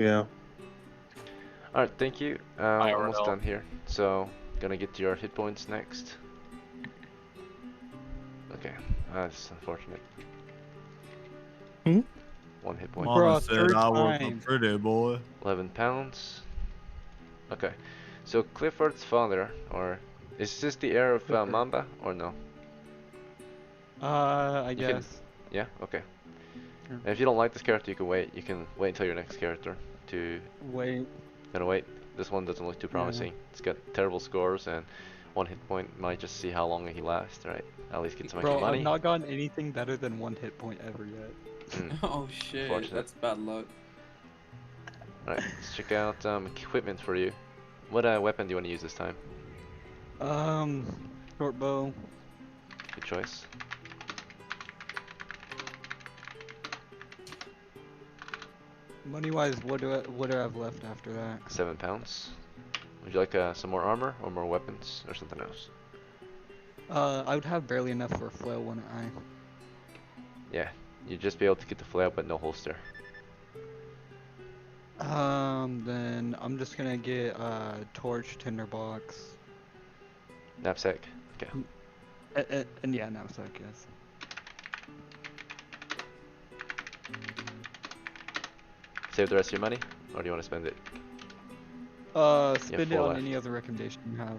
Yeah. Alright, thank you. Almost done here. So, gonna get to your hit points next. Okay, that's unfortunate. Hmm? 1 hit point. Mama Bruh, said third I was a time. pretty boy. 11 pounds. Okay, so Clifford's father, or is this the heir of Clifford. Mamba, or no? I You can, guess. yeah, okay. Yeah. And if you don't like this character, you can wait. You can wait until your next character to. Wait. Gonna wait. This one doesn't look too promising. It's got terrible scores and 1 hit point. Might just see how long he lasts, right? At least get some extra Bro, I've money. not gotten anything better than 1 hit point ever yet. Oh shit, Unfortunate. that's bad luck. Alright, let's check out equipment for you. What weapon do you want to use this time? Short bow. Good choice. Money wise, what do I have left after that? 7 pounds. Would you like some more armor or more weapons or something else? I would have barely enough for a flail, wouldn't I? Yeah, you'd just be able to get the flail but no holster. Then I'm just gonna get torch, tinderbox, Knapsack. Okay. and yeah, knapsack, yes. Save the rest of your money, or do you want to spend it? Spend it 4 on left. any other recommendation you have.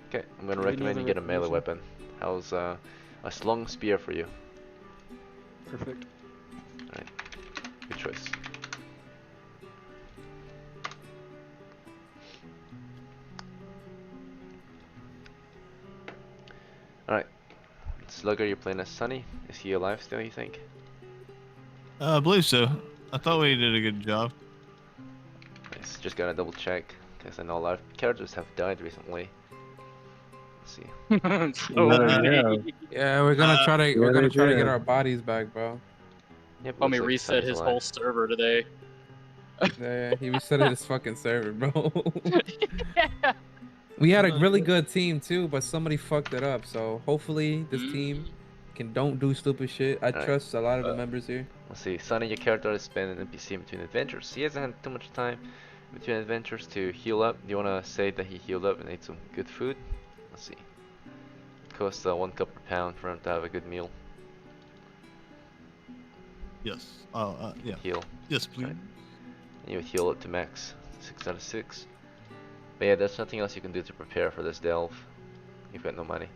Okay, I'm gonna Do you have any recommend you other get a melee recommendation? weapon. How's a slung spear for you? Perfect. Alright, good choice. Alright, Slugger, you're playing as Sunny. Is he alive still, you think? I believe so. I thought we did a good job. Nice, just gotta double check, because I know a lot of characters have died recently. Let's see. So Uh, Yeah, we're gonna try to yeah, they get did. our bodies back, bro. Yep, Homie looks like reset Sunny's his alive. whole server today. Yeah, he reset his fucking server, bro. We had a really good team too, but somebody fucked it up. So hopefully this team don't do stupid shit. I Alright. trust a lot of the members here. Let's see, Sunny, your character has been an NPC in between adventures. He hasn't had too much time between adventures to heal up. Do you want to say that he healed up and ate some good food? Let's see. It costs 1 cup per pound for him to have a good meal. yes. Yeah. Heal. Yes, please. Right. And you would heal it to max 6 out of 6. But yeah, there's nothing else you can do to prepare for this delve. You've got no money.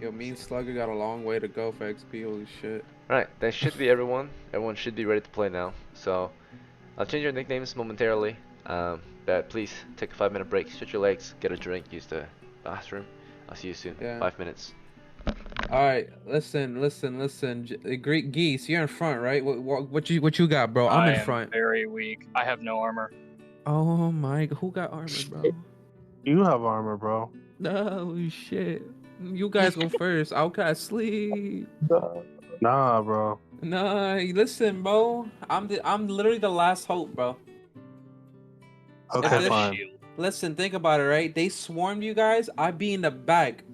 Yo, me and Slugger got a long way to go for XP. Holy shit. Right, that should be everyone. Everyone should be ready to play now. So, I'll change your nicknames momentarily. But please take a 5-minute break, stretch your legs, get a drink, use the bathroom. I'll see you soon. Yeah. 5 minutes. All right, listen. Greek geese, you're in front, right? What you got, bro? I'm in I am front. very weak. I have no armor. Oh my, who got armor, bro? You have armor, bro. No shit. You guys go first. Outcast sleep. Nah, bro. Nah, listen, bro. I'm literally the last hope, bro. Okay, this- fine. Shield. Listen, think about it, right? They swarmed you guys. I'd be in the back.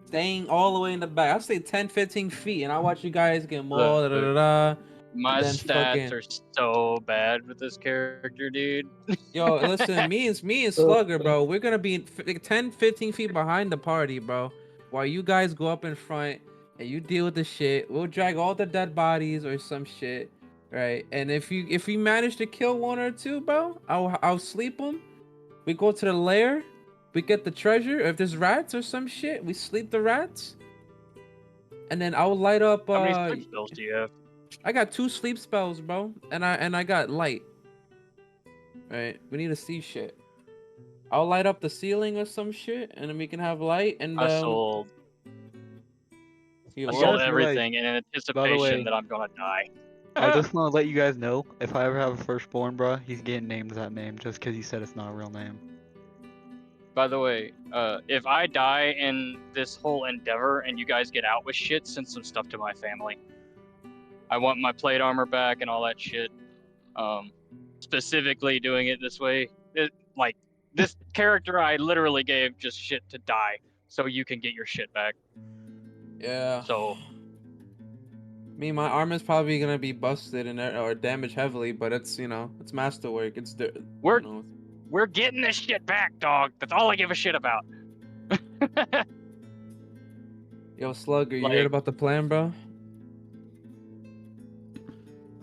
Staying all the way in the back. I'll stay 10, 15 feet and I watch you guys get mauled. Look. My then stats fucking- are so bad with this character, dude. Yo, listen, me and Slugger, bro, we're gonna be 10, 15 feet behind the party, bro. While you guys go up in front and you deal with the shit. We'll drag all the dead bodies or some shit, right? And if we manage to kill 1 or 2, bro, I'll sleep them. We go to the lair. We get the treasure. If there's rats or some shit, we sleep the rats. And then I'll light up. How many sleep spells do you have? I got 2 sleep spells, bro, and I got light. Right, we need to see shit. I'll light up the ceiling or some shit, and then we can have light. And I sold you I what? guess- everything in anticipation way- that I'm gonna die. I just want to let you guys know, if I ever have a firstborn, bro, he's getting named that name just because he said it's not a real name. By the way, if I die in this whole endeavor and you guys get out with shit, send some stuff to my family. I want my plate armor back and all that shit. Specifically doing it this way, like this character, I literally gave just shit to die, so you can get your shit back. Yeah. So Me, my arm is probably gonna be busted and or damaged heavily, but it's it's masterwork. It's We're you know, we're getting this shit back, dog. That's all I give a shit about. Yo, Slugger, you Like- heard about the plan, bro?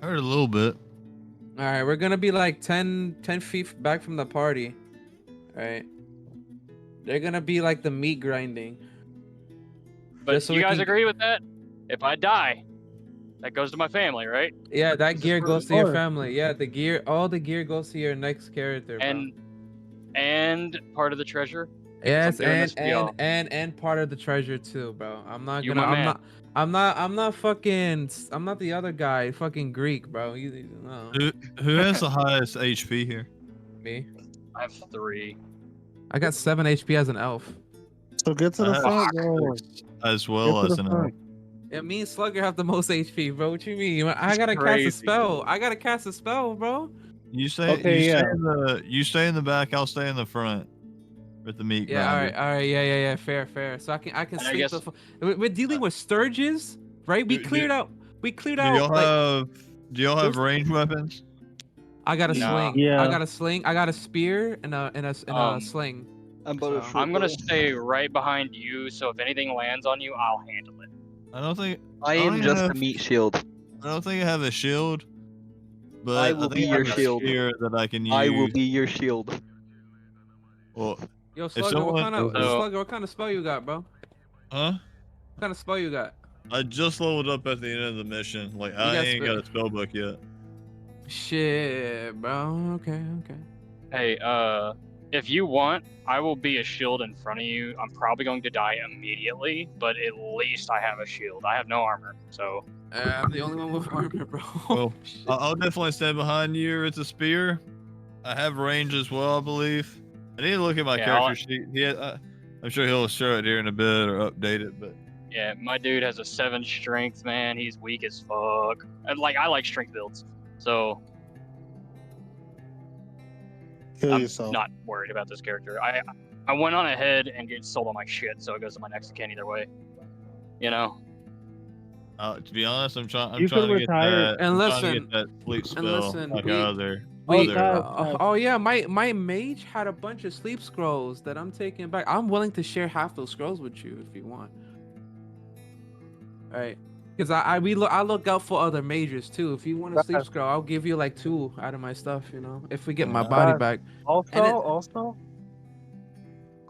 I heard a little bit. All right, we're gonna be like 10 feet back from the party. All right. They're gonna be like the meat grinding. But Just so you we guys can- agree with that? If I die, that goes to my family, right? Yeah, that This is gear for goes the to your party. family. Yeah, the gear, all the gear goes to your next character, bro. And part of the treasure. Yes, I'm doing this for y'all. and part of the treasure too, bro. I'm not You gonna. my man. I'm not fucking. I'm not the other guy, fucking Greek, bro. No, Who has the highest HP here? me. I have 3. I got 7 HP as an elf. So get to I the have front, bro. 6 as Get well to as the an front. Yeah, me and Slugger have the most HP, bro. What you mean? I gotta cast a crazy. spell. I gotta cast a spell, bro. You stay. Okay, you yeah. stay in the back. I'll stay in the front with the meat Yeah, grinder. all right, yeah, fair. So I can And I sleep. guess- We're dealing with sturges, right? We Do- do- cleared out. We cleared Do out. y'all Like, have? Do y'all have those- ranged weapons? I got a No. sling. Yeah. I got a sling. I got a spear and a sling. I'm about to So- shoot I'm gonna though. stay right behind you, so if anything lands on you, I'll handle it. I don't think. I don't am even just have- a meat shield. I don't think I have a shield. But I will think be I your have a shield. spear that I can use. I will be your shield. Well, Yo, Slugger, what someone- kind of So- Slugger? What kind of spell you got, bro? huh? What kind of spell you got? I just leveled up at the end of the mission. Like I got ain't got a spell book yet. Shit, bro. Okay. Hey, if you want, I will be a shield in front of you. I'm probably going to die immediately, but at least I have a shield. I have no armor, so I'm the only one with armor, bro. Well, I'll definitely stand behind you. It's a spear. I have range as well, I believe. I need to look at my Yeah, character sheet. I'm sure he'll show it here in a bit or update it. But yeah, my dude has a 7 strength, man. He's weak as fuck. And I like strength builds, so Kill I'm yourself. not worried about this character. I went on ahead and get sold on my shit, so it goes to my next account either way. You know? to be honest, I'm trying. You I'm trying could to get retire- that. And I'm trying to listen- get that sleep spell listen, like we- out of there. Wait, God. oh yeah, my mage had a bunch of sleep scrolls that I'm taking back. I'm willing to share half those scrolls with you if you want. All right, because I look out for other mages too. If you want a sleep scroll, I'll give you like 2 out of my stuff. You know, if we get my body back. Also, And it-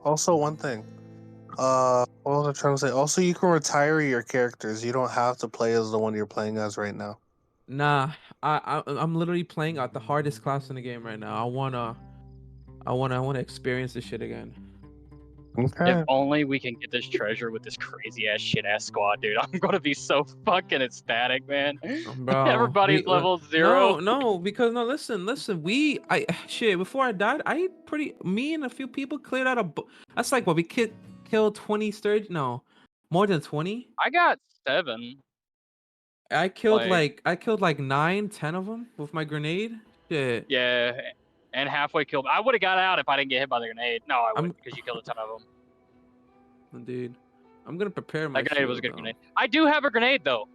also one thing. What was I trying to say? Also, you can retire your characters. You don't have to play as the one you're playing as right now. Nah, I'm literally playing at the hardest class in the game right now. I wanna experience this shit again. Okay. If only we can get this treasure with this crazy ass shit ass squad, dude. I'm gonna be so fucking ecstatic, man. Bro, Everybody's level 0. No, because listen. Shit. Before I died, me and a few people cleared out that's like what we killed 20 sturge. No, more than 20. I got 7. I killed Like- I killed like 9, 10 of them with my grenade. Shit. Yeah, and halfway killed. I would have got out if I didn't get hit by the grenade. No, I I'm- wouldn't, because you killed a ton of them. Dude, I'm gonna prepare my. That grenade was a shield, good though. grenade. I do have a grenade though.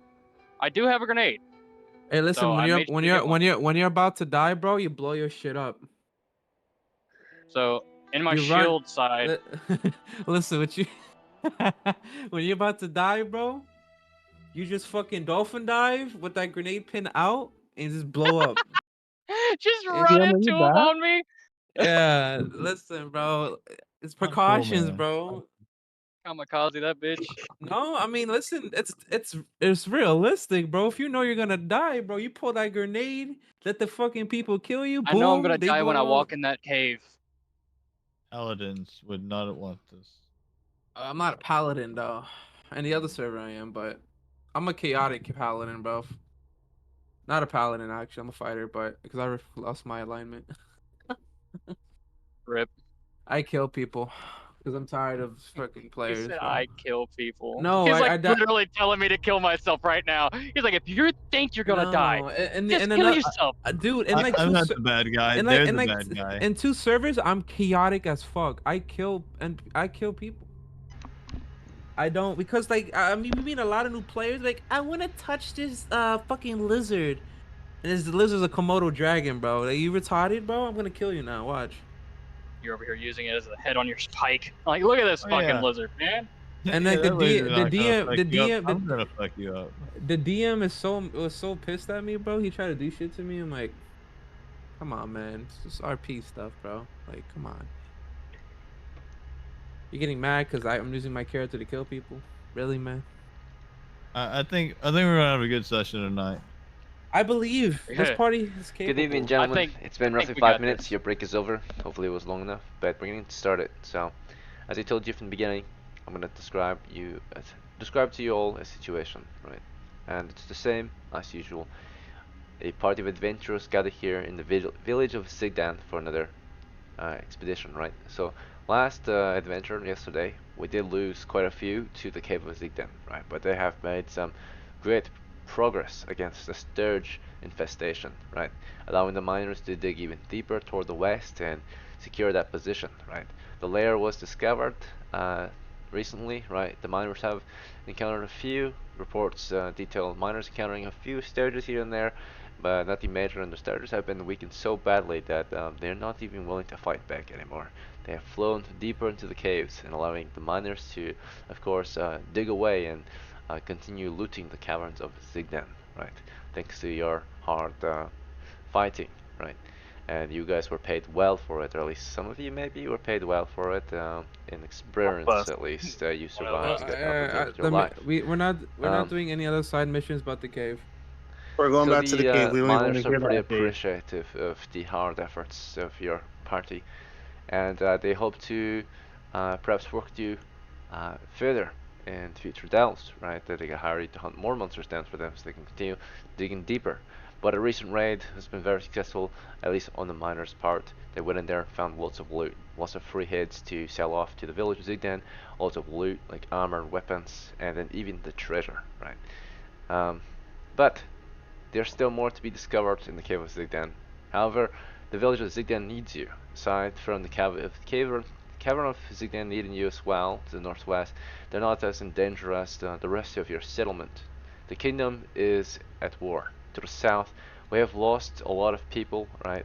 I do have a grenade. Hey, listen, So I made sure to get when you're about to die, bro, you blow your shit up. So in my You run- shield side, Listen, what you when you're about to die, bro, you just fucking dolphin dive with that grenade pin out and just blow up. just Yeah, run man, into you him back? on me. Yeah, listen, bro, it's cool, precautions, man. bro. Kamikaze that bitch. No, I mean, listen, it's realistic, bro. If you know you're gonna die, bro, you pull that grenade, let the fucking people kill you. I know I'm boom, gonna they die when I blow walk up. in that cave. Paladins would not want this. I'm not a paladin though. Any other server I am, but I'm a chaotic paladin, bro. Not a paladin actually. I'm a fighter, but because I lost my alignment, Rip. I kill people because I'm tired of fucking He players. said bro. I kill people. No, he's I like di- literally telling me to kill myself right now. He's like, if you think you're gonna die, No, and just and kill another, yourself. dude. And like I'm two not ser- the bad guy. and like They're and the like bad guy. in 2 servers, I'm chaotic as fuck. I kill people. I don't because like I mean we meet a lot of new players. Like I want to touch this fucking lizard, and this lizard's a Komodo dragon, bro. Like you retarded, bro. I'm gonna kill you now. Watch. You're over here using it as a head on your spike. Like, look at this Oh, fucking yeah. lizard, man. And Yeah, like that laser's not gonna fuck the you up. DM I'm gonna fuck you up. the DM is was so pissed at me, bro. He tried to do shit to me. I'm like, come on, man. It's just RP stuff, bro. Like, come on. You're getting mad because I'm using my character to kill people? Really, man? I think we're gonna have a good session tonight. I believe this Yeah. party is capable. Good evening, gentlemen. think- It's been I roughly think we 5 got minutes. this. Your break is over. Hopefully it was long enough, but we're going to start it. So, as I told you from the beginning, I'm going to describe to you all a situation, right? And it's the same as usual. A party of adventurers gather here in the village of Sigdan for another expedition, right? So, last adventure yesterday, we did lose quite a few to the cave of Sigdan, right? But they have made some great progress against the Sturge infestation, right? Allowing the miners to dig even deeper toward the west and secure that position, right? The lair was discovered recently, right? The miners have encountered a few reports detail miners encountering a few Sturges here and there, but nothing major, and the Sturges have been weakened so badly that they're not even willing to fight back anymore. They have flown deeper into the caves and allowing the miners to, of course, dig away and continue looting the caverns of Zigdan, right? Thanks to your hard fighting, right? And you guys were paid well for it, or at least some of you maybe were paid well for it. In experience, at least, you survived that opportunity with your life. We're not Um, doing any other side missions but the cave. We're going So back to the cave. We don't even want miners to are hear pretty that, Dave. appreciative of the hard efforts of your party, and they hope to perhaps work with you further in future delves, right? That they can hire you to hunt more monsters down for them so they can continue digging deeper. But a recent raid has been very successful, at least on the miners' part. They went in there, found lots of loot, lots of free heads to sell off to the village of Zigdan, lots of loot like armor, weapons, and then even the treasure, right? But there's still more to be discovered in the cave of Zigdan. However, the village of Zigdan needs you. Aside from the cavern of Zigdan needing you as well, to the northwest, they're not as in danger as the rest of your settlement. The kingdom is at war. To the south, we have lost a lot of people, right?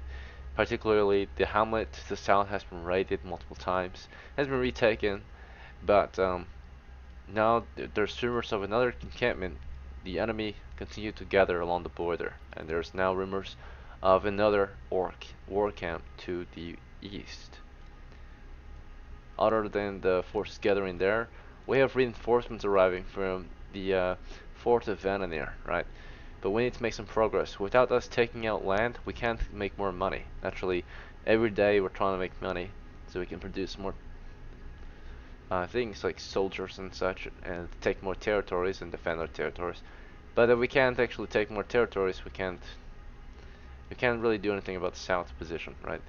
Particularly the hamlet to the south has been raided multiple times, has been retaken, but now there's rumors of another encampment. The enemy continue to gather along the border, and there's now rumors of another orc war camp to the east. Other than the forces gathering there, we have reinforcements arriving from the fort of Vananir, right? But we need to make some progress. Without us taking out land, we can't make more money. Naturally, every day we're trying to make money so we can produce more things like soldiers and such, and take more territories and defend our territories. But if we can't actually take more territories, we can't really do anything about the south position, right?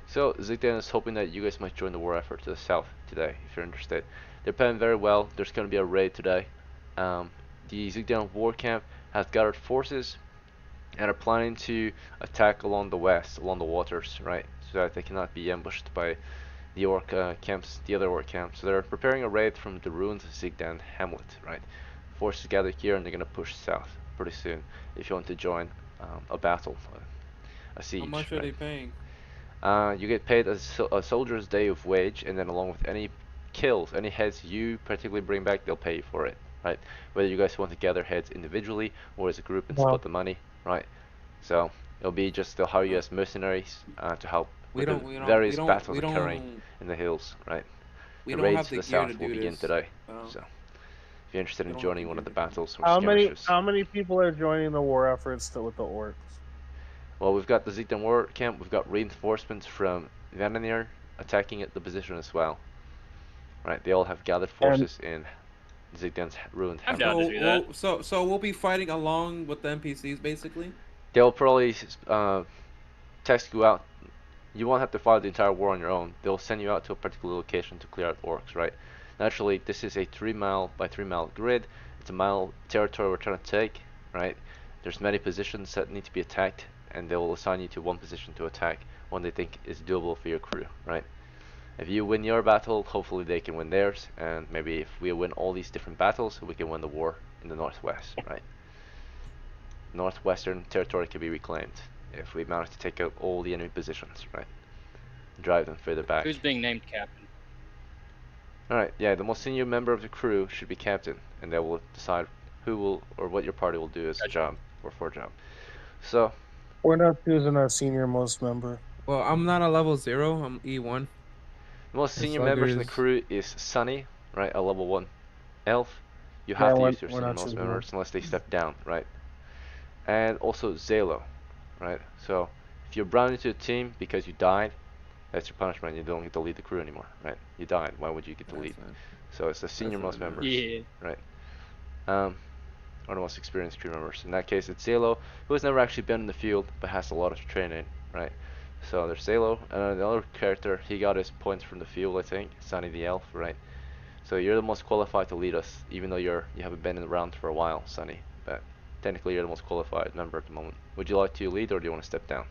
So Zigdan is hoping that you guys might join the war effort to the south today, if you're interested. They're playing very well. There's going to be a raid today. The Zigdan war camp has gathered forces and are planning to attack along the west, along the waters, right? So that they cannot be ambushed by the orc camps, the other orc camps. So they're preparing a raid from the ruins of Zigdan Hamlet, right? Forces gather here and they're gonna push south pretty soon if you want to join a battle, a siege. How much are they paying? You get paid a soldier's day of wage, and then along with any kills, any heads you particularly bring back, they'll pay you for it, right? Whether you guys want to gather heads individually or as a group and split the money, right? So it'll be just they'll hire you as mercenaries to help with the various battles occurring in the hills, right? We The don't raids have to the the gear south to will do begin this. today. So if you're interested we in don't have joining the one of the gear to do battles or How many skirmishes, people are joining the war efforts with the orcs? well, we've got the Zigdan war camp, we've got reinforcements from Vananir attacking at the position as well. Right, they all have gathered forces in Zigdan's ruined I'm hamlet. down to do that. So we'll be fighting along with the NPCs basically. They'll probably text you out. You won't have to fight the entire war on your own. They'll send you out to a particular location to clear out orcs, right? Naturally, this is a 3 mile by 3 mile grid. It's a mile territory we're trying to take, right? There's many positions that need to be attacked, and they will assign you to one position to attack, one they think is doable for your crew, right? If you win your battle, hopefully they can win theirs, and maybe if we win all these different battles, we can win the war in the northwest, right? Northwestern territory can be reclaimed if we manage to take out all the enemy positions, right? Drive them further back. Who's being named captain? Alright, yeah, the most senior member of the crew should be captain, and they will decide who will, or what your party will do as a job, or for a job. So, We're not choosing our senior most member. Well, I'm not a level 0. I'm E1. the most And senior members in the Sluggers. crew is Sunny, right, a level 1 elf. You Yeah, have to we're- use your we're senior not most choosing members unless they step down, right? And also Zalo, right? So, if you're brought into a team because you died, that's your punishment. You don't get to lead the crew anymore, right? You died. Why would you get to lead? So it's the senior most what I members, Yeah. right? Or the most experienced crew members. In that case, it's Zalo, who has never actually been in the field but has a lot of training, right? So there's Zalo, and the other character, he got his points from the field, I think. Sunny the elf, right? So you're the most qualified to lead us, even though you haven't been around for a while, Sunny. But technically, you're the most qualified member at the moment. Would you like to lead, or do you want to step down?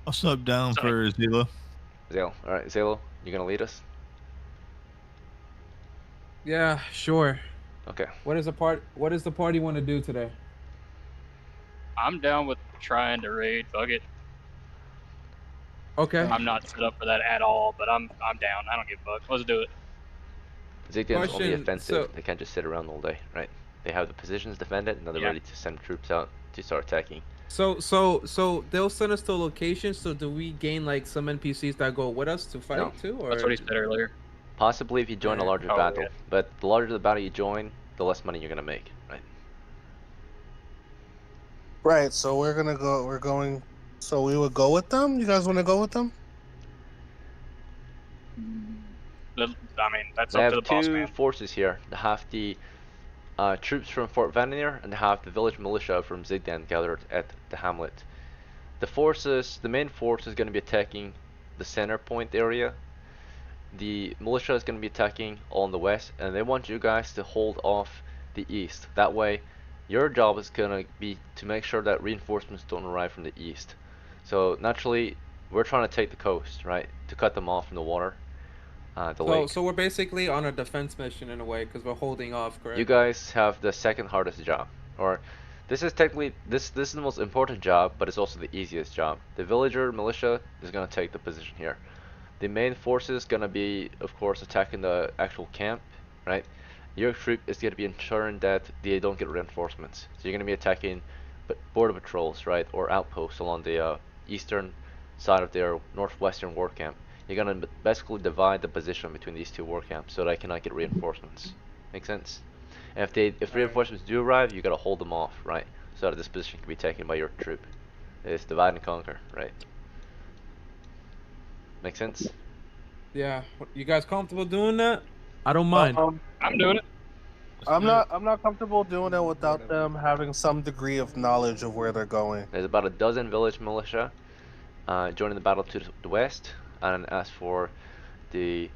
I'll step down Sorry. for Zila. Zalo, all right, Zalo, you gonna lead us? Yeah, sure. Okay. What does the party want to do today? I'm down with trying to raid. Fuck it. Okay. I'm not set up for that at all, but I'm down. I don't give a fuck. Let's do it. Zigdan's on the Question, offensive. so- They can't just sit around all day, right? They have the positions defended, and now they're Yeah. ready to send troops out to start attacking. So they'll send us to a location. So do we gain like some NPCs that go with us to fight No. too? Or That's what he said earlier. Possibly if you join a larger Oh, battle, yeah. but the larger the battle you join, the less money you're gonna make, right? Right, so we're going. So we would go with them. You guys want to go with them? I mean, that's They up to have the boss two man. forces here. They have the troops from Fort Vandermeer, and they have the village militia from Zigdan gathered at the hamlet. The main force is going to be attacking the center point area. The militia is going to be attacking on the west, and they want you guys to hold off the east. That way, your job is going to be to make sure that reinforcements don't arrive from the east. So naturally, we're trying to take the coast, right, to cut them off from the water, the lake. so we're basically on a defense mission in a way because we're holding off, correct? You guys have the second hardest job, or this is technically this is the most important job, but it's also the easiest job. The villager militia is gonna take the position here. The main force is gonna be, of course, attacking the actual camp, right? Your troop is gonna be ensuring that they don't get reinforcements. So you're gonna be attacking border patrols, right, or outposts along the eastern side of their northwestern war camp. You're gonna basically divide the position between these two war camps so that I cannot get reinforcements. Make sense? And if reinforcements do arrive, you gotta hold them off, right? So that this position can be taken by your troop. It's divide and conquer, right? Make sense? Yeah. You guys comfortable doing that? I don't mind. I'm doing it. I'm not comfortable doing it without them having some degree of knowledge of where they're going. There's about a dozen village militia joining the battle to the west, and as for the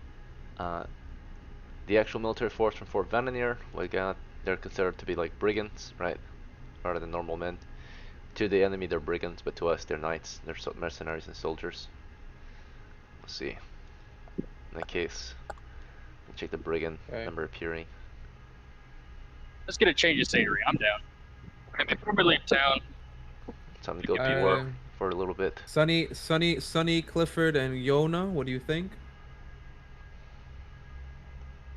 actual military force from Fort Vandermeer, they're considered to be like brigands, right, rather than normal men. To the enemy, they're brigands, but to us, they're knights. They're mercenaries and soldiers. Let's see. In that case, we'll check the brigand number appearing. Let's get a change of scenery. I'm down. Maybe before we leave town. Time to go People to work. war for a little bit. Sunny, Clifford, and Yona. What do you think?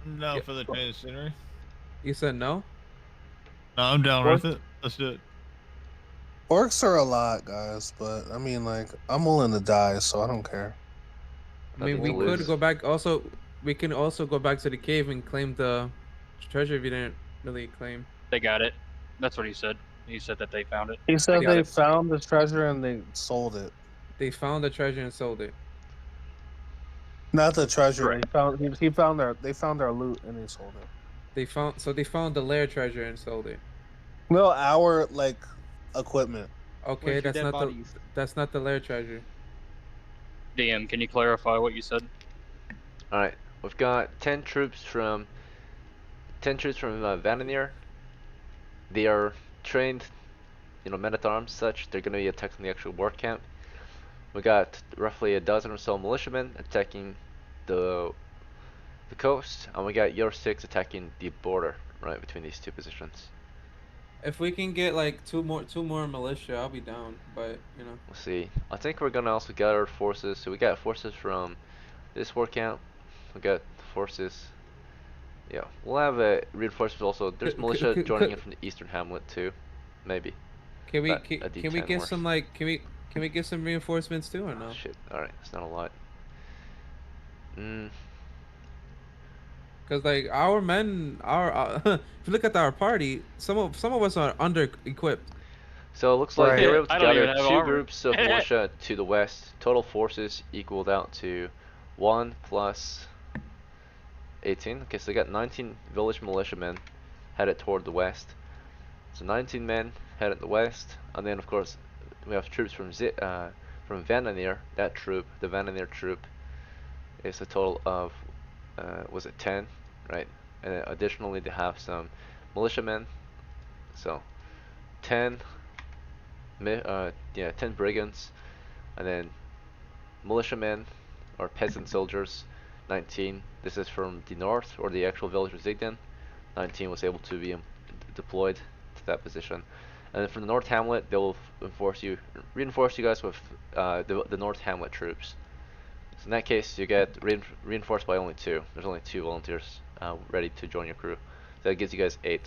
I'm down for the change of scenery. You said no. No, I'm down with it. Let's do it. Orcs are a lot, guys, but I mean, like, I'm willing to die, so I don't care. I mean, we Nothing to could lose. go back. Also, we can also go back to the cave and claim the treasure if you didn't really claim. They got it. That's what he said. He said that they found it. He said got they it. found the treasure and they sold it. They found the treasure and sold it. Not the treasure. Correct. They found their loot and they sold it. They found the lair treasure and sold it. No, our like equipment. Okay, that's not the lair treasure. DM, can you clarify what you said? Alright, we've got 10 troops from Vandermeer. They are trained, men at arms, such. They're going to be attacking the actual war camp. We got roughly a dozen or so militiamen attacking the coast, and we got your 6 attacking the border, right between these two positions. If we can get like two more militia, I'll be down. But you know, We'll see. I think we're gonna also gather forces. So we got forces from this war camp. We got forces. Yeah, we'll have reinforcements also. There's militia joining in from the eastern hamlet too, maybe. can we But a can we D10 get worse. some like can we get some reinforcements too or no? Shit. All right, it's not a lot. Mm, Because like our men, if you look at our party, some of us are under equipped. So it looks like they Right. were able to I don't gather even have 2 armor. groups of militia to the west. Total forces equaled out to 1 plus 18. Okay, so they got 19 village militiamen headed toward the west. So 19 men headed the west, and then of course we have troops from Vandermeer. That troop, the Vandermeer troop, is a total of was it 10, right? And additionally, they have some militiamen. So 10, 10 brigands, and then militiamen or peasant soldiers, 19. This is from the north or the actual village of Zigden. 19 was able to be deployed to that position. And then from the North Hamlet, they'll reinforce you guys with the North Hamlet troops. So in that case, you get reinforced by only 2. There's only 2 volunteers ready to join your crew. So that gives you guys 8.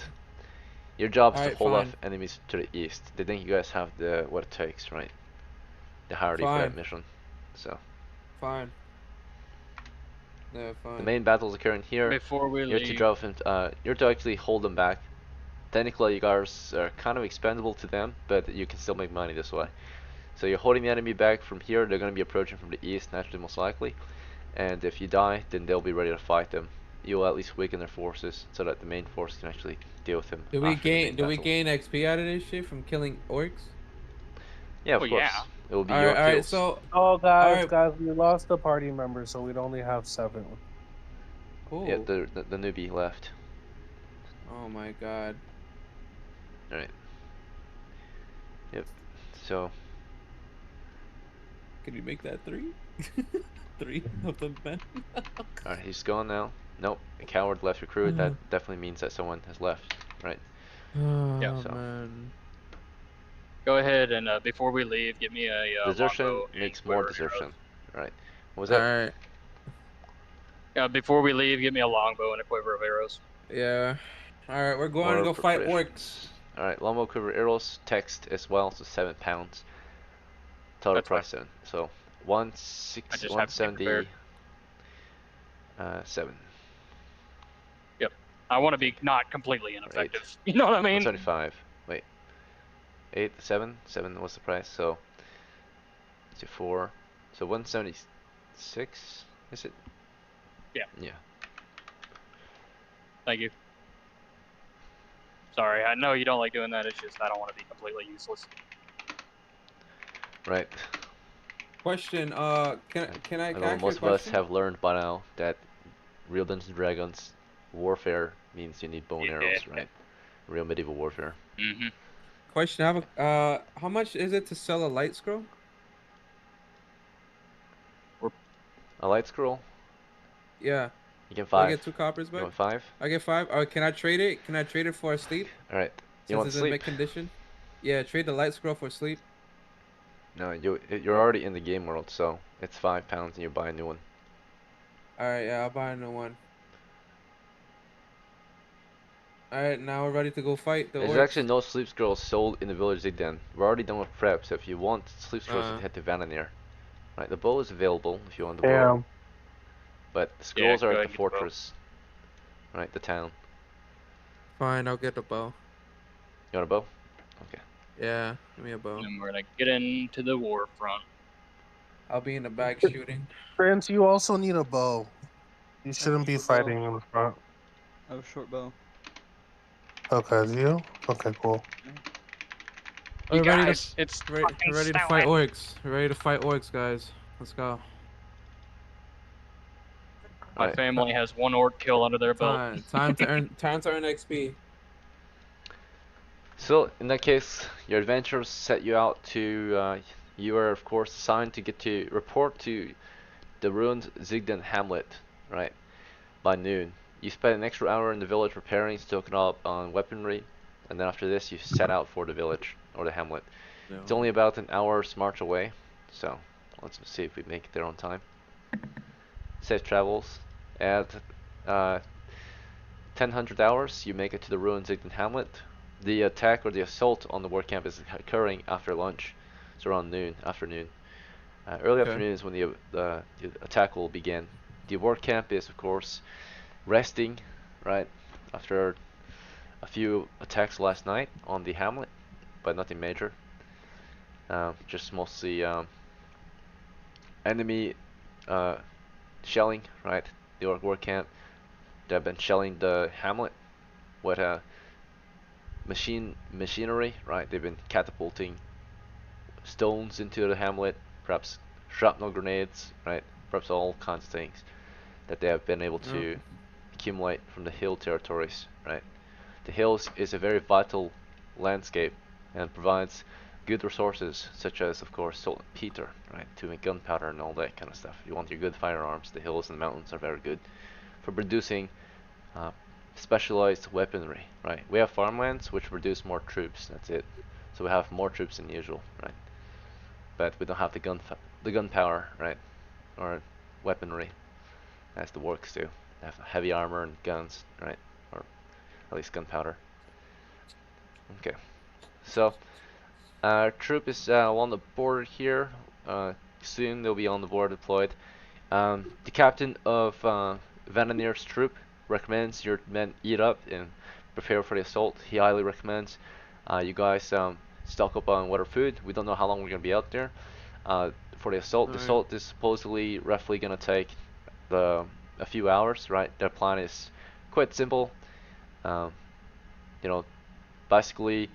Your job is to Alright, hold fine. off enemies to the east. They think you guys have what it takes, right? The hierarchy for that Fine. mission. So Fine. Yeah, the fine. main battles occurring here. Before we You're to leave, drive him. You're to actually hold them back. Technically, you guys are kind of expendable to them, but you can still make money this way. So you're holding the enemy back from here. They're going to be approaching from the east, naturally, most likely. And if you die, then they'll be ready to fight them. You'll at least weaken their forces so that the main force can actually deal with them. Do we after the main gain do we battle. gain XP out of this shit from killing orcs? Yeah, of Well, course. yeah. It will be All your right, all right. kills. So, Oh, guys, Alright. guys, we lost a party member, so we'd only have 7. Yeah, cool. the newbie left. Oh my god. All right. Yep. So Can you make that 3? 3 of them men. all right, he's gone now. Nope, a coward left your crew. That definitely means that someone has left, right? Oh So. man. go ahead and before we leave, give me a Desertion longbow and makes quiver more arrows. desertion. Right. What was All that? right. Before we leave, give me a longbow and a quiver of arrows. Yeah. All right, we're going to More go fight orcs. preparations. All right, longbow quiver arrows text as well, so 7 pounds. Total That's price 7. So I just have to be 170. prepared. 7. I want to be not completely ineffective. You know what I mean? 175. Wait. 8, 7. 7 was the price. So 4. So 176. Is it? Yeah. Yeah. Thank you. Sorry, I know you don't like doing that. It's just I don't want to be completely useless. Right. Question. Can I I know ask you a most of us question? have learned by now that real Dungeons and Dragons warfare means you need bow and arrows, right? Real medieval warfare. Mm-hmm. Question. I have a. How much is it to sell a light scroll? A light scroll? Yeah. You get Do I 5. get 2 coppers You back? want 5? I get 5. Can I trade it? Can I trade it for a sleep? Alright. You Since want it's in sleep? mint condition. Yeah, trade the light scroll for sleep. No, you're already in the game world, so it's £5 and you buy a new one. All right, yeah, I'll buy a new one. All right, now we're ready to go fight the There's orcs. actually no sleep scrolls sold in the village Zigden. We're already done with prep, so if you want sleep scrolls, you head to Vananir. Right, the bow is available if you want the bow. Damn. But the scrolls are go at ahead the and get the bow. fortress. Right, the town. Fine, I'll get the bow. You want a bow? Okay. Yeah, give me a bow. And we're gonna get into the war front. I'll be in the back shooting. Prince, you also need a bow. You shouldn't be short bow. fighting in the front. I have a short bow. Okay, do you? Okay, cool. You We're ready guys, it's to fucking ready to fight snowing. orcs. We're ready to fight orcs, guys. Let's go. My Alright. family has 1 orc kill under their belt. Time to earn XP. So, in that case, your adventures set you out to you are of course assigned to get to report to the ruined Zigden hamlet, right, by noon. You spend an extra hour in the village repairing, stocking up on weaponry, and then after this you set out for the village or the hamlet. It's only about an hour's march away, so let's see if we make it there on time. Safe travels. At 1000 hours, you make it to the ruined Zigden hamlet. The attack or the assault on the war camp is occurring after lunch. It's around noon, afternoon. Early Okay. afternoon is when the attack will begin. The war camp is, of course, resting, right, after a few attacks last night on the hamlet, but nothing major. Just mostly enemy shelling, right? The war camp. They've been shelling the hamlet with machinery, right? They've been catapulting stones into the hamlet, perhaps shrapnel grenades, right? Perhaps all kinds of things that they have been able to accumulate from the hill territories, right? The hills is a very vital landscape and provides good resources such as, of course, salt and peter, right? To make gunpowder and all that kind of stuff. If you want your good firearms, the hills and mountains are very good for producing specialized weaponry, right? We have farmlands which produce more troops. That's it. So we have more troops than usual, right? But we don't have the gunpowder, right? Or weaponry as the orcs do. They have heavy armor and guns, right? Or at least gunpowder. Okay. So our troop is along the border here. Soon they'll be on the border deployed. The captain of Vananir's troop recommends your men eat up and prepare for the assault. He highly recommends you guys stock up on water food. We don't know how long we're gonna be out there. For the assault, the assault is supposedly roughly gonna take a few hours, right? Their plan is quite simple. You know, basically,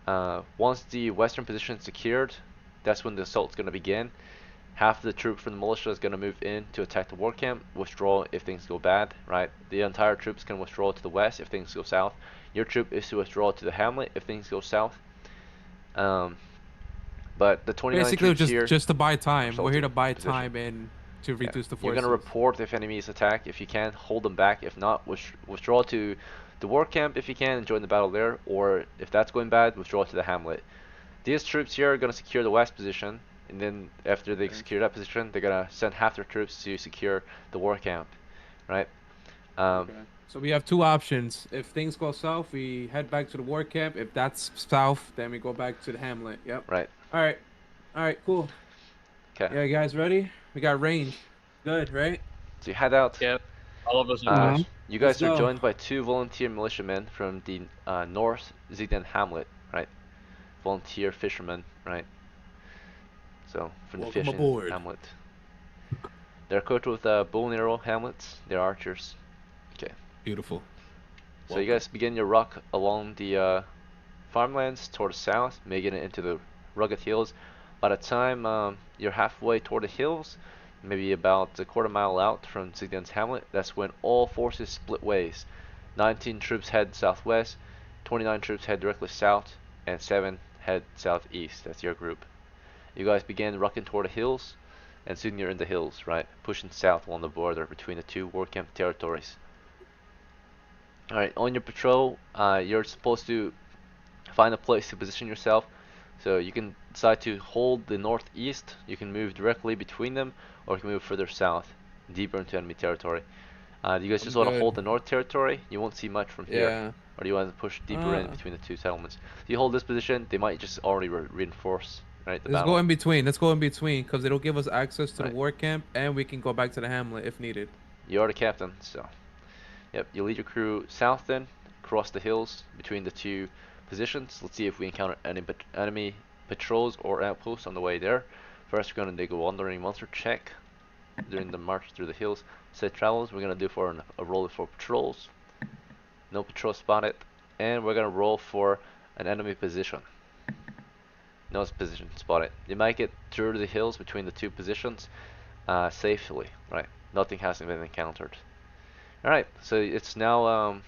once the western position is secured, that's when the assault's gonna begin. Half of the troops from the militia is going to move in to attack the war camp, withdraw if things go bad, right? The entire troops can withdraw to the west if things go south. Your troop is to withdraw to the hamlet if things go south. But the 29 Basically, troops here just to buy time. We're here to buy position. time and to reduce the You're forces. going to report if enemies attack. If you can, hold them back. If not, withdraw to the war camp if you can and join the battle there. Or if that's going bad, withdraw to the hamlet. These troops here are going to secure the west position. And then after they secure that position, they're gonna send half their troops to secure the war camp, right? So we have two options. If things go south, we head back to the war camp. If that's south, then we go back to the hamlet. Yep. Right. All right, cool. Okay. Yeah, you guys ready? We got range. Good, right? So you head out. Yep. All of us are. You guys Let's are go. joined by 2 volunteer militiamen from the North Zigden hamlet, right? Volunteer fishermen, right? So from the Welcome fishing aboard. hamlet. They're equipped with bow and arrow hamlets. They're archers. Okay. Beautiful. So you guys begin your rock along the farmlands toward the south, making it into the rugged hills. By the time you're halfway toward the hills, maybe about a quarter mile out from Zigden's hamlet, that's when all forces split ways. 19 troops head southwest, 29 troops head directly south, and 7 head southeast. That's your group. You guys begin rocking toward the hills, and soon you're in the hills, right? Pushing south along the border between the 2 war camp territories. Alright, on your patrol, you're supposed to find a place to position yourself. So you can decide to hold the northeast, you can move directly between them, or you can move further south, deeper into enemy territory. Do you guys just want to hold the north territory? You won't see much from here. Yeah. Or do you want to push deeper in between the 2 settlements? If you hold this position, they might just already reinforce, right, the Let's battle. go in between. Let's go in between because it'll give us access to Right. the war camp and we can go back to the hamlet if needed. You're the captain, so. Yep, you lead your crew south then, across the hills between the 2 positions. Let's see if we encounter any enemy patrols or outposts on the way there. First, we're going to take a wandering monster check during the march through the hills. Safe travels, we're going to do for a roll for patrols. No patrol spotted. And we're going to roll for an enemy position. No position spotted. You might get through the hills between the 2 positions safely, right? Nothing hasn't been encountered. Alright, so it's now,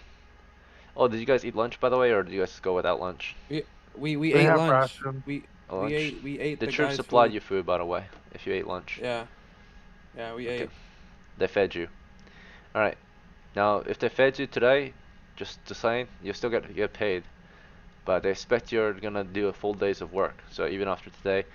oh, did you guys eat lunch by the way, or did you guys go without lunch? We We ate have lunch. rations. A lunch. We ate The the troops guy's supplied food. you food, by the way, if you ate lunch. Yeah. Yeah, we Okay. ate. They fed you. Alright. Now, if they fed you today, just the same, you still get paid. But they expect you're gonna do a full days of work. So even after today,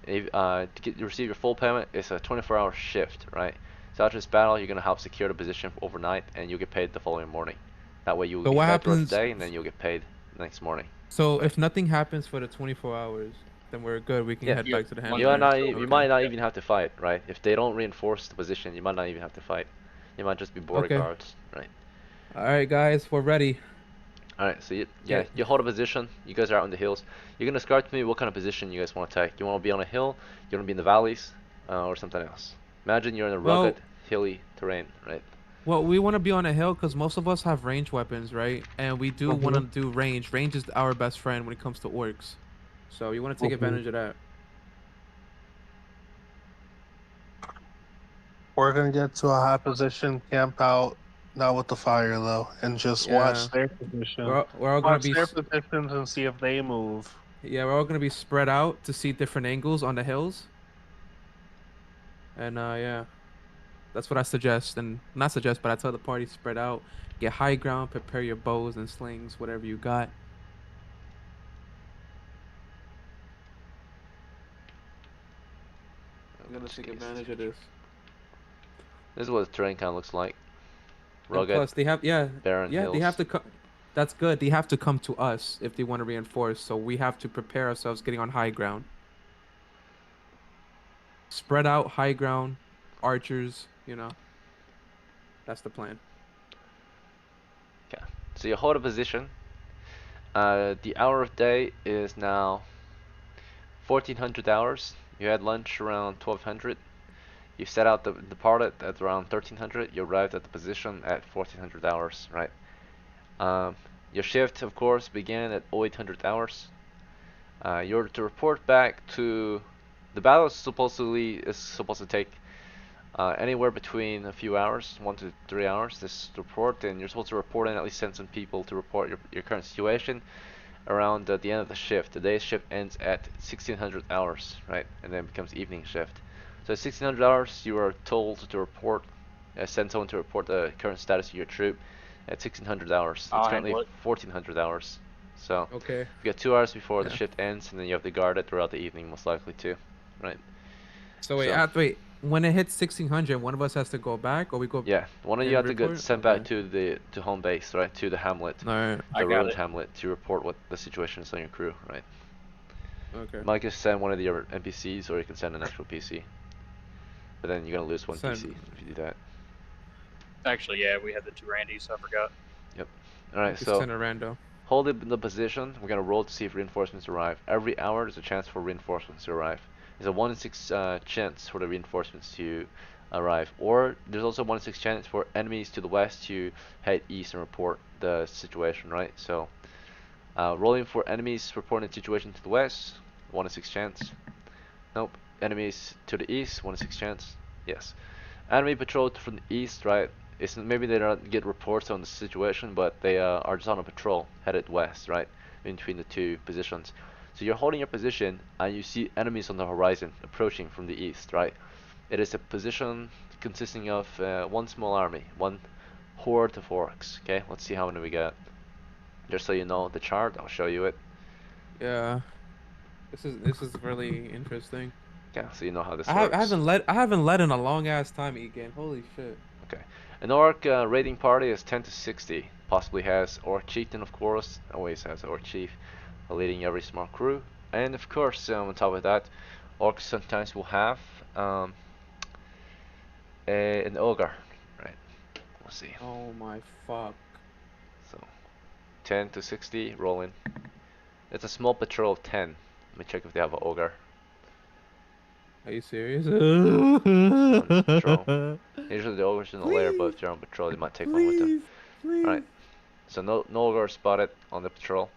if, to receive your full payment, it's a 24-hour shift, right? So after this battle, you're gonna help secure the position overnight, and you'll get paid the following morning. That way, you'll So be what fed throughout the happens? day, and then you'll get paid the next morning. So Right. if nothing happens for the 24 hours, then we're good. We can Yeah. head You back to the one You might hamburger. not, kill you them. might Okay. not even have to fight, right? If they don't reinforce the position, you might not even have to fight. You might just be border Okay. guards, right? All right, guys, we're ready. Alright, so Get. you hold a position. You guys are out in the hills. You're gonna describe to me what kind of position you guys want to take. You want to be on a hill, you want to be in the valleys, or something else. Imagine you're in a rugged, Well, hilly terrain, right? we want to be on a hill because most of us have range weapons, right? And we do want to Mhm. do range. Range is our best friend when it comes to orcs. So you want to take Mhm. advantage of that. We're gonna get to a high position, camp out, not with the fire though, and just Yeah. watch their position. We're all gonna Watch be their positions and see if they move. yeah, we're all gonna be spread out to see different angles on the hills. And yeah, that's what I suggest. And not suggest, but I tell the party spread out, get high ground, prepare your bows and slings, whatever you got. I'm gonna take advantage of this. This is what the terrain kind of looks like. And Rugged, plus, they have barren they have hills. to come. That's good. They have to come to us if they want to reinforce. So we have to prepare ourselves getting on high ground. Spread out high ground, archers. That's the plan. Okay, so you hold a position. The hour of day is now 1400 hours. You had lunch around 1200. You set out departed at around 1300. You arrived at the position at 1400 hours, right? Um, your shift, of course, began at 0800 hours. You're to report back to the battle. Is supposed to take anywhere between a few hours, 1 to 3 hours. This report, and you're supposed to report and at least send some people to report your current situation around the end of the shift. The day's shift ends at 1600 hours, right? And then becomes evening shift. So at 1600 hours, you are told to report, send someone to report the current status of your troop at 1600 hours. I'll It's currently handle it. 1400 hours. So Okay. you got 2 hours before the Yeah. shift ends, and then you have to guard it throughout the evening, most likely too, right? So wait, So wait. When it hits 1600, one of us has to go back, or we go yeah, one of you and have to get report. sent back Okay. to home base, right? To the hamlet, All right. I the got ruined it. hamlet, to report what the situation is on your crew, right? Okay. You might just send one of your NPCs, or you can send an actual PC. But then you're gonna lose one Send. PC if you do that. Actually, yeah, we had the two Randys. I forgot. Yep. You Alright, can so send a rando. hold it in the position. We're gonna roll to see if reinforcements arrive. Every hour there's a chance for reinforcements to arrive. There's a 1 in 6 chance for the reinforcements to arrive. Or there's also 1 in 6 chance for enemies to the west to head east and report the situation, right? So rolling for enemies reporting the situation to the west, 1 in 6 chance. Nope. Enemies to the east, 1 in 6 chance. Yes. Enemy patrol from the east, right? It's maybe they don't get reports on the situation, but they are just on a patrol headed west, right? In between the two positions. So you're holding your position, and you see enemies on the horizon approaching from the east, right? It is a position consisting of one small army, one horde of orcs. Okay, let's see how many we got. Just so you know the chart, I'll show you it. Yeah. This is really interesting. Okay, so you know how this works. I haven't led in a long ass time again. Holy shit. Okay. An orc raiding party is 10 to 60. Possibly has orc chieftain, of course. Always has orc chief leading every small crew. And of course, on top of that, orcs sometimes will have an ogre. Right. We'll see. Oh my fuck. So 10 to 60, rolling. It's a small patrol of 10. Let me check if they have an ogre. Are you serious? On patrol. Usually the ogre's in the lair, but if they're on patrol, they might take one with them. Please, please. Alright. So no ogre spotted on the patrol.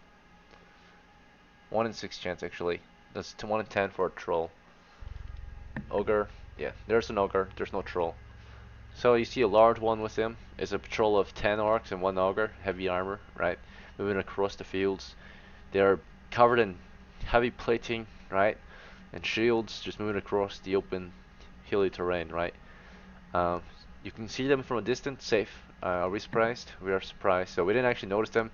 1 in 6 chance actually. That's 1 in 10 for a troll. Ogre, yeah, there's an ogre, there's no troll. So you see a large one with him. It's a patrol of 10 orcs and 1 ogre, heavy armor, right? Moving across the fields. They're covered in heavy plating, right? And shields just moving across the open hilly terrain, right? Um, you can see them from a distance, safe. Are we surprised? We are surprised. So we didn't actually notice them.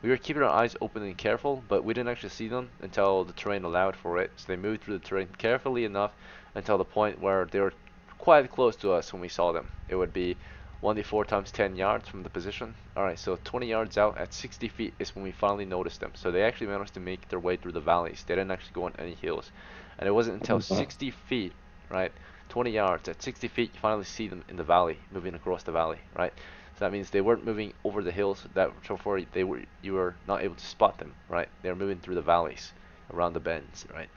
We were keeping our eyes open and careful, but we didn't actually see them until the terrain allowed for it. So they moved through the terrain carefully enough until the point where they were quite close to us when we saw them. It would be 1d4 times 10 yards from the position. Alright, so 20 yards out at 60 feet is when we finally noticed them. So they actually managed to make their way through the valleys. They didn't actually go on any hills. And it wasn't until 60 feet, right, 20 yards, at 60 feet you finally see them in the valley, moving across the valley, right? So that means they weren't moving over the hills that so far you were not able to spot them, right? They were moving through the valleys, around the bends, right?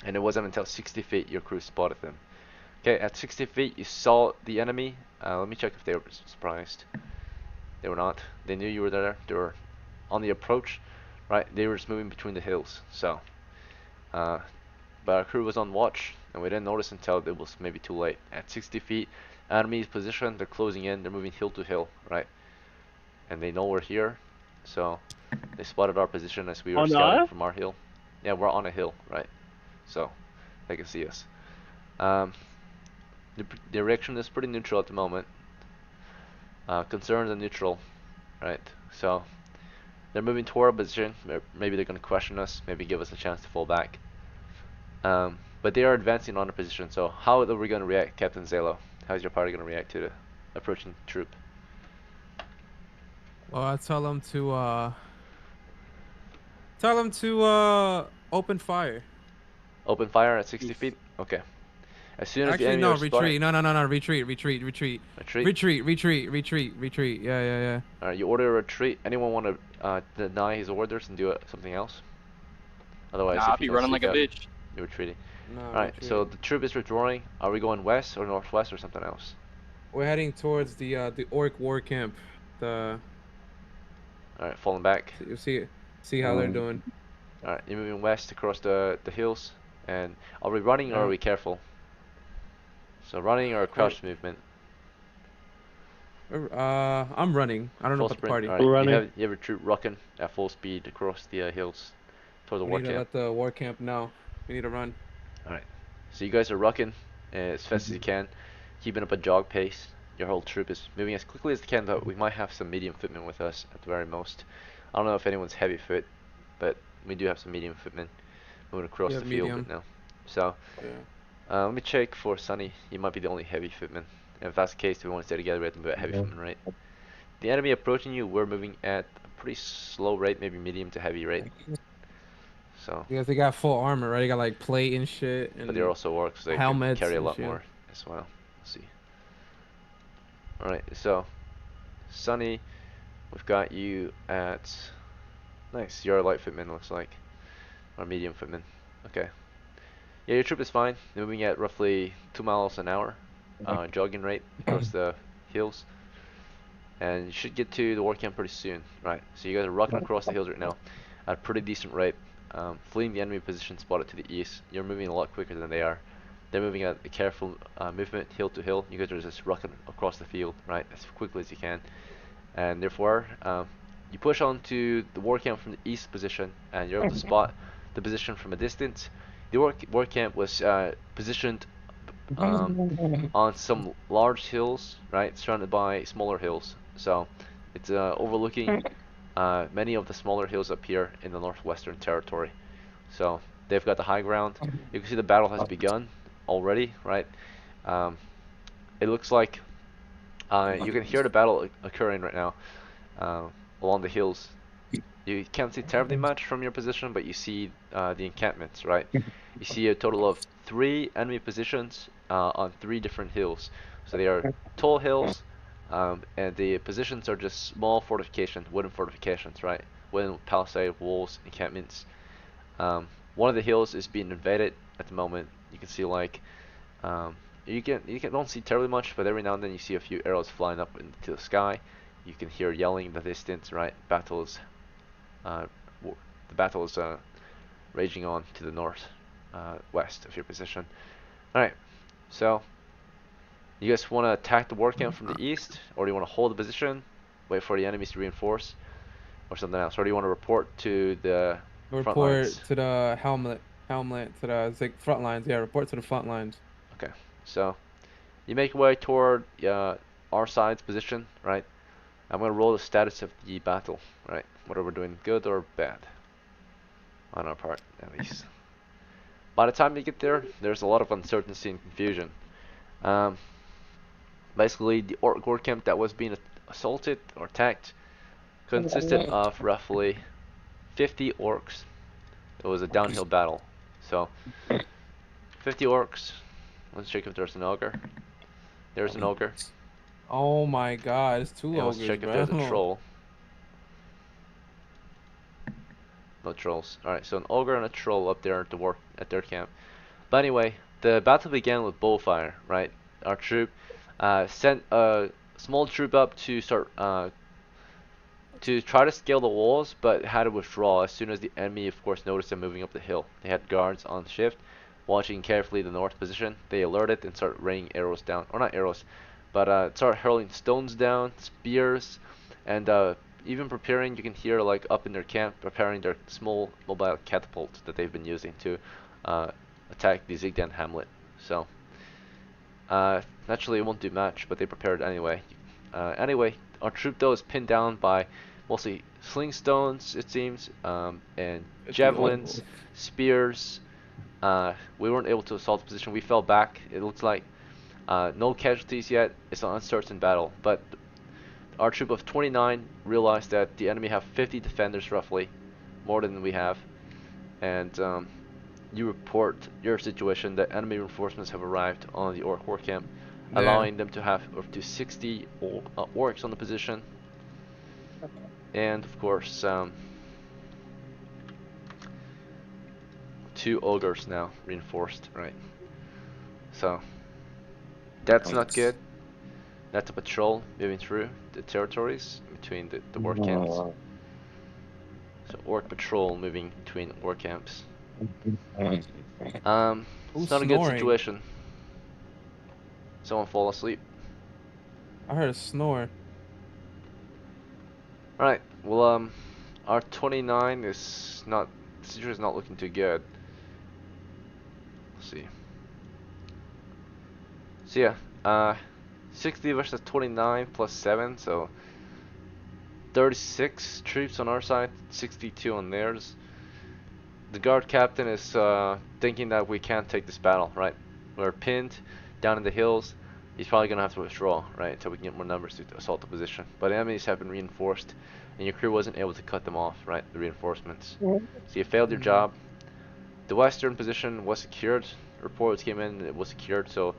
And it wasn't until 60 feet your crew spotted them. Okay, at 60 feet you saw the enemy. Let me check if they were surprised. They were not. They knew you were there. They were on the approach, right? They were just moving between the hills. So, but our crew was on watch, and we didn't notice until it was maybe too late. At 60 feet, enemy's position, they're closing in, they're moving hill to hill, right? And they know we're here, so they spotted our position as we were scouting from our hill. Yeah, we're on a hill, right? So they can see us. The direction is pretty neutral at the moment. Concerns are neutral, right? So they're moving toward our position. Maybe they're going to question us, maybe give us a chance to fall back. But they are advancing on the position, so how are we going to react, Captain Zalo? How's your party going to react to the approaching troop? Well, I tell them to open fire. Open fire at 60 feet? Okay. As soon as the Actually, enemy no, are spotted, retreat. No, retreat. retreat. Retreat. Yeah. Alright, you order a retreat. Anyone want to deny his orders and do something else? Otherwise, Nah, if I'll you be don't running seek like a out, bitch. you're retreating. No, Alright, so retreat. the troop is withdrawing. Are we going west or northwest or something else? We're heading towards the orc war camp. The Alright, falling back. you see how they're doing. Alright, you're moving west across the hills. And are we running or Yeah. are we careful? So running or a crouched movement? I'm running. I don't know Full about the sprint. party. Alright, Running. you have a troop rocking at full speed across the hills toward the We war need to camp. let the war camp know. We need to run. Alright, so you guys are rocking as fast as you can, keeping up a jog pace. Your whole troop is moving as quickly as they can, though we might have some medium footmen with us at the very most. I don't know if anyone's heavy foot, but we do have some medium footmen moving across We the have field medium. right now. So, Yeah. let me check for Sunny. He might be the only heavy footman. And if that's the case, if we want to stay together, we have to move at heavy footman rate. The enemy approaching you, we're moving at a pretty slow rate, maybe medium to heavy rate. So, Because they got full armor, right? They got like plate and shit, and but they're also orcs, so they can helmets carry a and lot shit. more as well. Let's see. Alright, so Sunny, we've got you at nice. You're a light footman, looks like, or medium footman. Okay. Yeah, your troop is fine. They're moving at roughly 2 miles an hour, jogging rate across the hills, and you should get to the war camp pretty soon. Right. So you guys are rocking across the hills right now at a pretty decent rate, fleeing the enemy position spotted to the east. You're moving a lot quicker than they are. They're moving at a careful movement, hill to hill. You guys are just rocking across the field, right, as quickly as you can. And therefore, you push on to the war camp from the east position, and you're able to spot the position from a distance. The war camp was positioned on some large hills, right, surrounded by smaller hills. So it's overlooking many of the smaller hills up here in the northwestern territory. So they've got the high ground. You can see the battle has begun already, right? It looks like you can hear the battle occurring right now along the hills. You can't see terribly much from your position, but you see the encampments, right? You see a total of 3 enemy positions on 3 different hills. So they are tall hills, and the positions are just small fortifications, wooden fortifications, right? Wooden palisade walls, encampments. One of the hills is being invaded at the moment. You can see like you don't see terribly much, but every now and then you see a few arrows flying up into the sky. You can hear yelling in the distance, right? The battle is raging on to the north west of your position. Alright, so you guys want to attack the war camp from the east, or do you want to hold the position, wait for the enemies to reinforce, or something else? Or do you want to report to the front Report lines? to the Hamlet to the it's like front lines. Yeah, report to the front lines. Okay, so you make your way toward our side's position, right? I'm gonna roll the status of the battle, right? Whether we're doing good or bad on our part, at least. By the time you get there, there's a lot of uncertainty and confusion. Um, Basically, the orc camp that was being assaulted or attacked consisted of roughly 50 orcs. It was a downhill battle. So, 50 orcs. Let's check if there's an ogre. There's an ogre. Oh my God, it's two And let's ogres, check if bro. there's a troll. No trolls. Alright, so an ogre and a troll up there at their camp. But anyway, the battle began with bullfire, right? Our troop sent a small troop up to start to try to scale the walls, but had to withdraw as soon as the enemy, of course, noticed them moving up the hill. They had guards on shift, watching carefully the north position. They alerted and started raining arrows down, or not arrows, but started hurling stones down, spears, and even preparing. You can hear like up in their camp preparing their small mobile catapults that they've been using to attack the Zigdan hamlet. So naturally it won't do much, but they prepared anyway. Anyway, our troop though is pinned down by mostly sling stones, it seems, and javelins, spears. We weren't able to assault the position. We fell back. It looks like no casualties yet. It's an uncertain battle, but our troop of 29 realized that the enemy have 50 defenders roughly, more than we have, and you report your situation that enemy reinforcements have arrived on the orc war camp, allowing them to have up to 60 orcs on the position, and of course 2 ogres now reinforced, right? So that's not good. That's a patrol moving through the territories between the orc camps. So orc patrol moving between orc camps. Who's It's not a good snoring? situation. Someone fall asleep. I heard a snore. Alright, well our 29 is not, the situation is not looking too good. Let's see. So yeah, 60 versus 29 plus 7, so 36 troops on our side, 62 on theirs. The guard captain is thinking that we can't take this battle, right? We're pinned down in the hills. He's probably gonna have to withdraw, right, until we can get more numbers to assault the position. But enemies have been reinforced, and your crew wasn't able to cut them off, right? The reinforcements. So you failed your job. The western position was secured. Reports came in, it was secured. So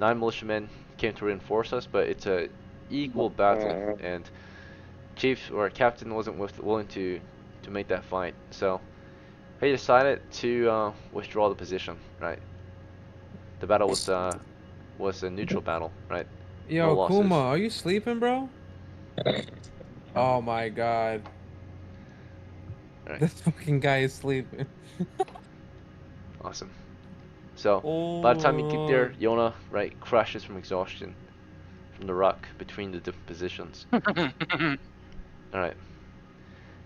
9 militiamen came to reinforce us, but it's a equal battle, and chief or captain wasn't willing to make that fight. So he decided to withdraw the position, right? The battle was a neutral battle, right? No Yo, losses. Kuma, are you sleeping, bro? Oh my God. Right. This fucking guy is sleeping. Awesome. So Oh, by the time you get there, Yona, right, crashes from exhaustion from the rock between the different positions. Alright.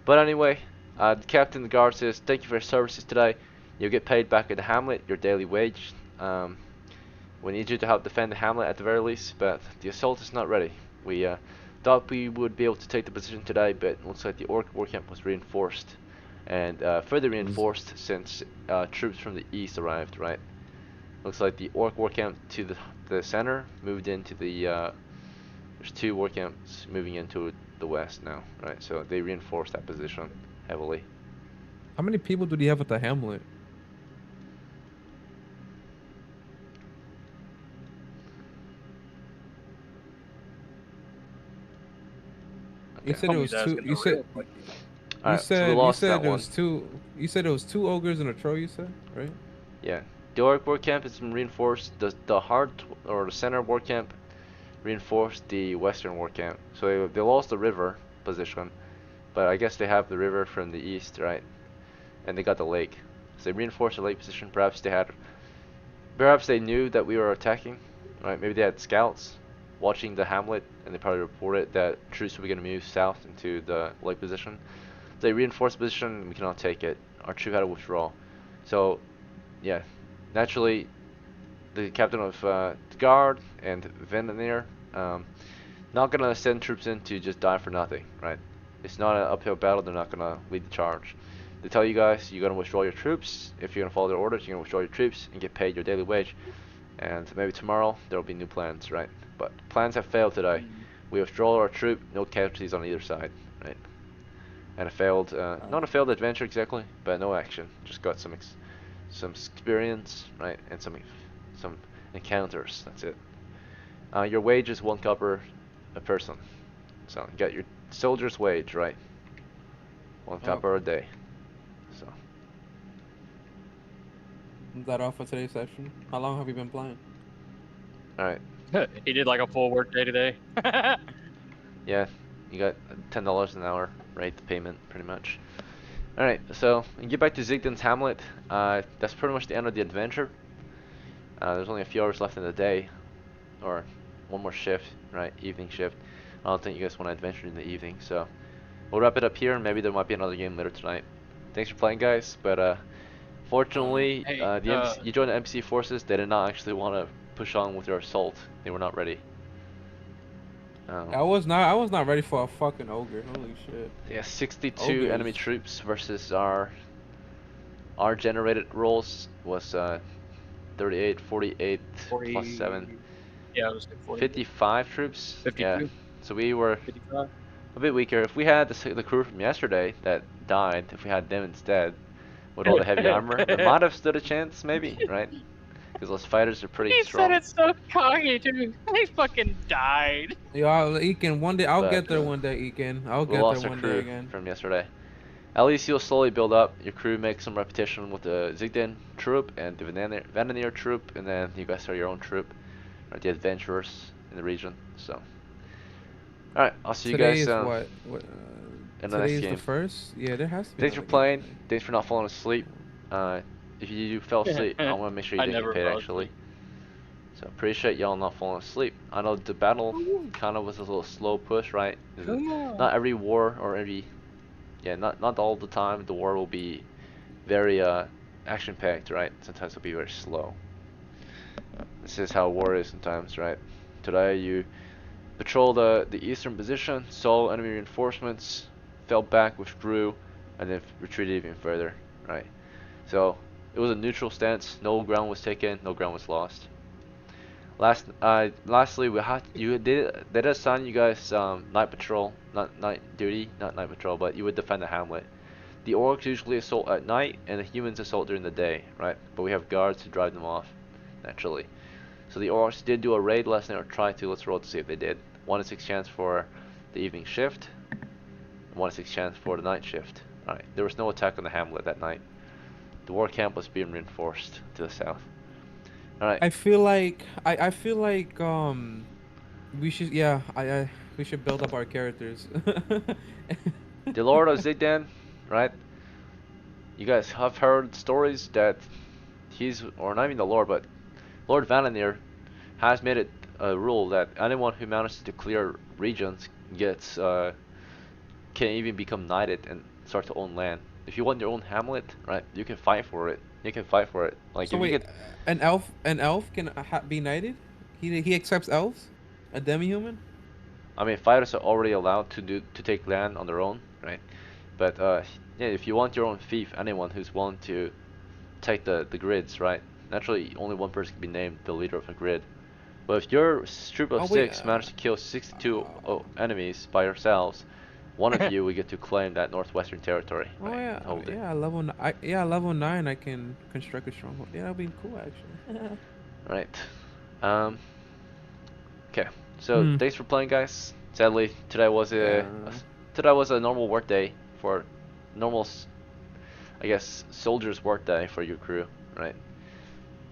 But anyway, the captain of the guard says, "Thank you for your services today. You'll get paid back at the hamlet, your daily wage. We need you to help defend the hamlet at the very least, but the assault is not ready. We thought we would be able to take the position today, but it looks like the orc war camp was reinforced, and further reinforced since troops from the east arrived, right? Looks like the orc war camp to the center moved into the there's 2 war camps moving into the west now, right? So they reinforced that position heavily. how many people do they have at the Hamlet? You Okay. said it was Homie's 2. asking You the said real question. Alright, so we you lost said that there one. was 2. You said it was 2 ogres and a troll. You said, right? Yeah, the orc war camp has been reinforced. The heart or the center war camp reinforced the western war camp. So they lost the river position, but I guess they have the river from the east, right? And they got the lake. So they reinforced the lake position. Perhaps they knew that we were attacking, right? Maybe they had scouts watching the hamlet, and they probably reported that troops were going to move south into the lake position. They reinforced the position, and we cannot take it. Our troop had to withdraw. So yeah, naturally, the captain of the guard and Vandermeer, not gonna send troops in to just die for nothing, right? It's not an uphill battle. They're not gonna lead the charge. They tell you guys you're gonna withdraw your troops. If you're gonna follow their orders, you're gonna withdraw your troops and get paid your daily wage. And maybe tomorrow there will be new plans, right? But plans have failed today. We withdraw our troop, no casualties on either side, right? And a failed, not a failed adventure exactly, but no action. Just got some experience, right, and some encounters. That's it. Your wage is 1 copper a person, so you got your soldier's wage, right? 1 copper a day. So Is that all for today's session? How long have you been playing? all right, He did like a full work day today. yeah, you got $10 an hour, right? The payment, pretty much. All right, so get back to Zigden's Hamlet. That's pretty much the end of the adventure. There's only a few hours left in the day, or one more shift, right? Evening shift. I don't think you guys want to adventure in the evening, so we'll wrap it up here. Maybe there might be another game later tonight. Thanks for playing, guys. But fortunately, Hey, you joined the NPC forces. They did not actually want to push on with your assault. They were not ready. I was not ready for a fucking ogre. Holy shit. Yeah, 62 Ogres. enemy troops versus our generated rolls was 38, 48 plus 7. Yeah, it was like 40. 55 troops. 52? Yeah. So we were 55? a bit weaker. If we had the crew from yesterday that died, if we had them instead with all the heavy armor, we might have stood a chance, maybe, right? Because those fighters are pretty He strong. said it so cocky, too. He fucking died. Yo, Ekin, one day I'll But, get there. One day, Ekin. I'll We get lost there our one day crew again. from yesterday. At least you'll slowly build up. Your crew makes some repetition with the Zigden troop and the Vananier troop, and then you guys are your own troop, right? The adventurers in the region. So, all right, I'll see you Today guys is what? in the Today next is game. the first. Yeah, there has to be. Thanks for another game playing. today. Thanks for not falling asleep. If you fell asleep, I want to make sure you I didn't never get paid fell actually. asleep. So appreciate y'all not falling asleep. I know the battle kind of was a little slow push, right? Not every war or every, yeah, not all the time the war will be very action packed, right? Sometimes it'll be very slow. This is how war is sometimes, right? Today you patrol the eastern position, saw enemy reinforcements, fell back, withdrew, and then retreated even further, right? So it was a neutral stance. No ground was taken. No ground was lost. Lastly, they did assign you guys night patrol, not night duty, not night patrol, but you would defend the hamlet. The orcs usually assault at night, and the humans assault during the day, right? But we have guards to drive them off, naturally. So the orcs did do a raid last night, or tried to. Let's roll to see if they did. 1 in 6 chance for the evening shift. 1 in 6 chance for the night shift. Alright, there was no attack on the hamlet that night. The war camp was being reinforced to the south. Alright, I feel like we should we should build up our characters. the Lord of Zigdan, right? You guys have heard stories that or not even the Lord, but Lord Vananier has made it a rule that anyone who manages to clear regions can even become knighted and start to own land. If you want your own hamlet, right, you can fight for it. You can fight for it. Like So if wait, you get, an elf can be knighted? He accepts elves? A demi-human? I mean, fighters are already allowed to take land on their own, right? But yeah, if you want your own fief, anyone who's willing to take the grids, right? Naturally, only one person can be named the leader of a grid. But if your troop of Oh, wait, 6 managed to kill 62 enemies by yourselves, one of you will get to claim that northwestern territory. Oh right, yeah, and hold it. level 9 I can construct a stronghold. Yeah, that'd be cool actually. Right. Okay. So thanks for playing, guys. Sadly, today was a normal work day for normal, I guess, soldiers' work day for your crew, right?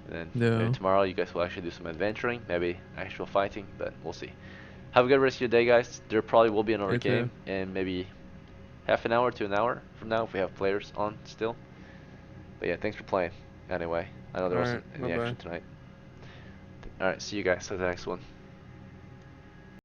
And then maybe tomorrow you guys will actually do some adventuring, maybe actual fighting, but we'll see. Have a good rest of your day, guys. There probably will be another You game too. in maybe half an hour to an hour from now if we have players on still. But yeah, thanks for playing. Anyway, I know there wasn't any action tonight. Alright, see you guys at the next one.